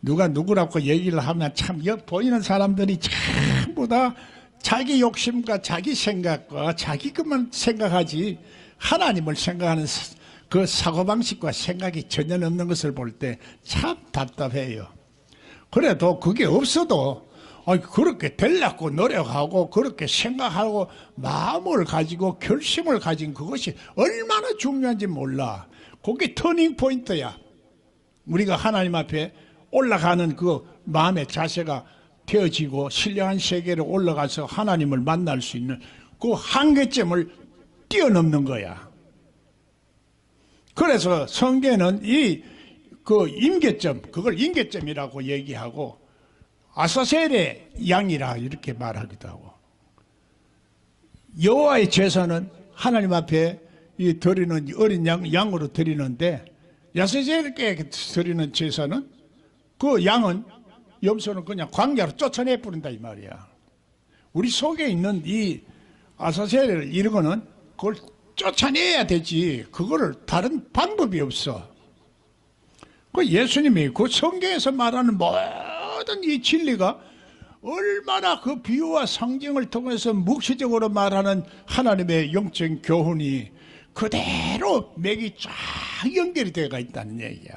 누가 누구라고 얘기를 하면 참 보이는 사람들이 전부 다 자기 욕심과 자기 생각과 자기 것만 생각하지 하나님을 생각하는 그 사고방식과 생각이 전혀 없는 것을 볼 때 참 답답해요. 그래도 그게 없어도 그렇게 되려고 노력하고 그렇게 생각하고 마음을 가지고 결심을 가진 그것이 얼마나 중요한지 몰라. 그게 터닝 포인트야. 우리가 하나님 앞에 올라가는 그 마음의 자세가 되어지고 신령한 세계로 올라가서 하나님을 만날 수 있는 그 한계점을 뛰어넘는 거야. 그래서 성경에는 그 임계점, 그걸 임계점이라고 얘기하고 아사셀의 양이라 이렇게 말하기도 하고, 여호와의 제사는 하나님 앞에 드리는 어린 양으로 드리는데 아사셀에게 드리는 제사는 그 양은 염소는 그냥 광야로 쫓아내 버린다 이 말이야. 우리 속에 있는 이 아사셀을 이런 거는 그걸 쫓아내야 되지. 그거를 다른 방법이 없어. 그 예수님이 그 성경에서 말하는 모든 이 진리가 얼마나 그 비유와 상징을 통해서 묵시적으로 말하는 하나님의 영적인 교훈이 그대로 맥이 쫙 연결이 되어 있다는 얘기야.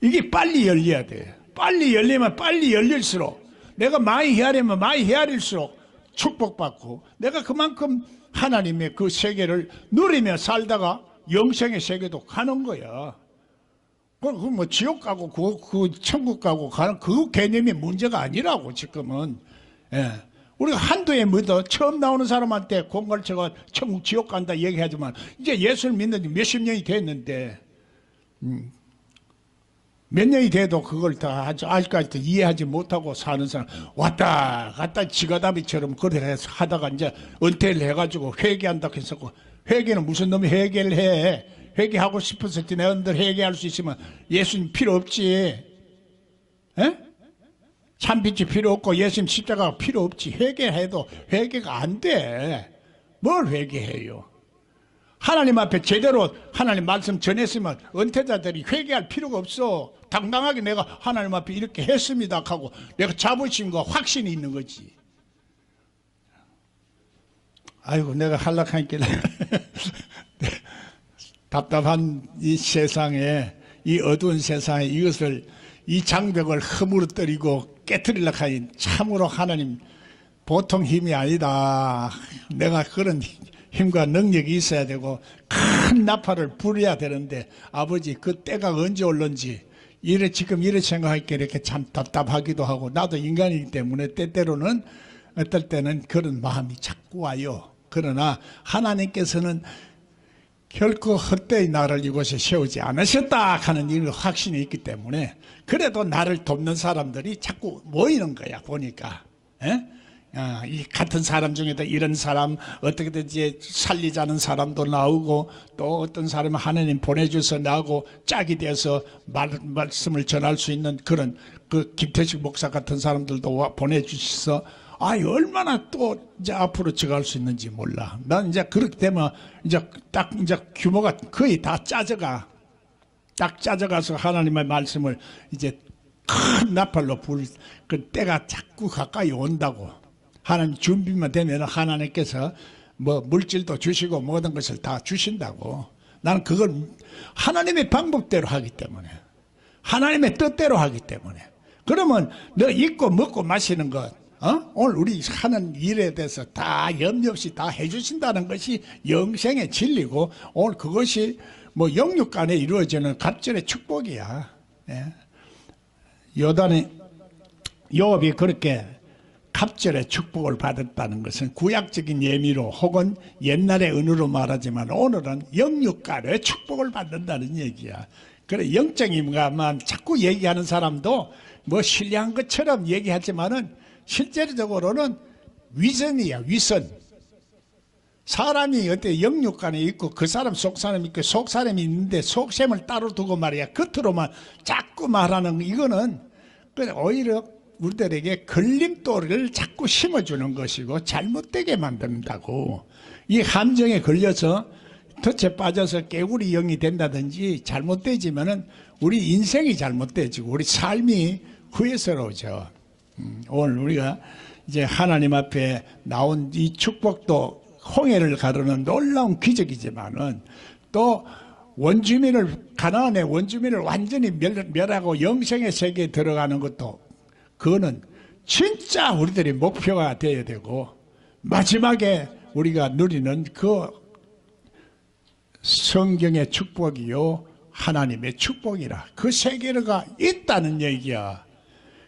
이게 빨리 열려야 돼. 빨리 열리면 빨리 열릴수록, 내가 많이 헤아리면 많이 헤아릴수록 축복받고, 내가 그만큼 하나님의 그 세계를 누리며 살다가 영생의 세계도 가는 거야. 그 뭐 지옥 가고 그 천국 가고 가는 그 개념이 문제가 아니라고 지금은. 예. 우리가 한두해 믿어 처음 나오는 사람한테 공갈쳐가 천국 지옥 간다 얘기하지만 이제 예수를 믿는 지 몇십 년이 됐는데 몇 년이 돼도 그걸 다 아직까지 이해하지 못하고 사는 사람 왔다 갔다 지가다비처럼 그래 하다가 이제 은퇴를 해가지고 회개한다고 했었고, 회개는 무슨 놈이 회개를 해. 회개하고 싶어서 내 언들 회개할 수 있으면 예수님 필요 없지. 에? 참빛이 필요 없고 예수님 십자가가 필요 없지. 회개해도 회개가 안 돼. 뭘 회개해요? 하나님 앞에 제대로 하나님 말씀 전했으면 은퇴자들이 회개할 필요가 없어. 당당하게 내가 하나님 앞에 이렇게 했습니다 하고 내가 자부심과 확신이 있는 거지. 아이고 내가 한락하니까 답답한 이 세상에, 이 어두운 세상에 이것을, 이 장벽을 허물어뜨리고 깨트리려고 하니 참으로 하나님 보통 힘이 아니다. 내가 그런 힘과 능력이 있어야 되고 큰 나팔을 부려야 되는데 아버지 그 때가 언제 올런지 지금 이렇게 생각하니까 이렇게 참 답답하기도 하고, 나도 인간이기 때문에 때때로는 어떨 때는 그런 마음이 자꾸 와요. 그러나 하나님께서는 결코 헛되이 나를 이곳에 세우지 않으셨다 하는 이 확신이 있기 때문에 그래도 나를 돕는 사람들이 자꾸 모이는 거야 보니까. 이 같은 사람 중에도 이런 사람 어떻게든지 살리자는 사람도 나오고, 또 어떤 사람은 하나님 보내줘서 나오고 짝이 돼서 말씀을 전할 수 있는 그런 그 김태식 목사 같은 사람들도 보내주셔서 얼마나 또 이제 앞으로 저갈 수 있는지 몰라. 난 이제 그렇게 되면 이제 딱 이제 규모가 거의 다 짜져가. 딱 짜져가서 하나님의 말씀을 이제 큰 나팔로 불 그 때가 자꾸 가까이 온다고. 하나님 준비만 되면 하나님께서 뭐 물질도 주시고 모든 것을 다 주신다고. 나는 그걸 하나님의 방법대로 하기 때문에, 하나님의 뜻대로 하기 때문에. 그러면 너 입고 먹고 마시는 것, 오늘 우리 하는 일에 대해서 다 염려 없이 다 해주신다는 것이 영생의 진리고, 오늘 그것이 뭐 영육 간에 이루어지는 갑절의 축복이야. 예. 요압이 그렇게 갑절의 축복을 받았다는 것은 구약적인 예미로 혹은 옛날의 은으로 말하지만, 오늘은 영육간의 축복을 받는다는 얘기야. 그래, 영적인 것만 자꾸 얘기하는 사람도 뭐 신뢰한 것처럼 얘기하지만은 실제적으로는 위선이야, 위선. 사람이 어때 영육간에 있고 그 사람 속사람이 있고 속사람이 있는데 속셈을 따로 두고 말이야, 겉으로만 자꾸 말하는 이거는 오히려 우리들에게 걸림돌을 자꾸 심어주는 것이고 잘못되게 만든다고. 이 함정에 걸려서 덫에 빠져서 깨구리 영이 된다든지 잘못되지면은 우리 인생이 잘못되지고 우리 삶이 후회스러워져. 오늘 우리가 이제 하나님 앞에 나온 이 축복도 홍해를 가르는 놀라운 기적이지만은, 또 원주민을, 가나안의 원주민을 완전히 멸하고 영생의 세계에 들어가는 것도, 그거는 진짜 우리들의 목표가 되어야 되고, 마지막에 우리가 누리는 그 성경의 축복이요 하나님의 축복이라, 그 세계가 있다는 얘기야.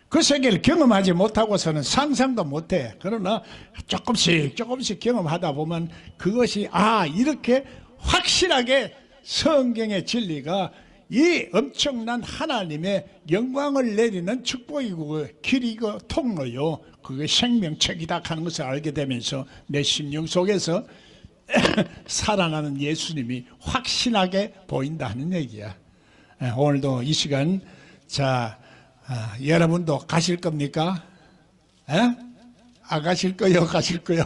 그 세계를 경험하지 못하고서는 상상도 못해. 그러나 조금씩 경험하다 보면 그것이 이렇게 확실하게 성경의 진리가 이 엄청난 하나님의 영광을 내리는 축복이고 길이고 통로요, 그게 생명책이다 하는 것을 알게 되면서 내 심령 속에서 살아나는 예수님이 확신하게 보인다 하는 얘기야. 오늘도 이 시간, 자, 여러분도 가실 겁니까? 가실 거요, 가실 거요?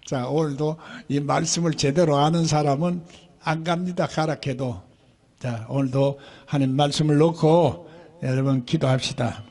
자, 오늘도 이 말씀을 제대로 아는 사람은 안 갑니다, 가라 해도. 자, 오늘도 하나님 말씀을 놓고 여러분 기도합시다.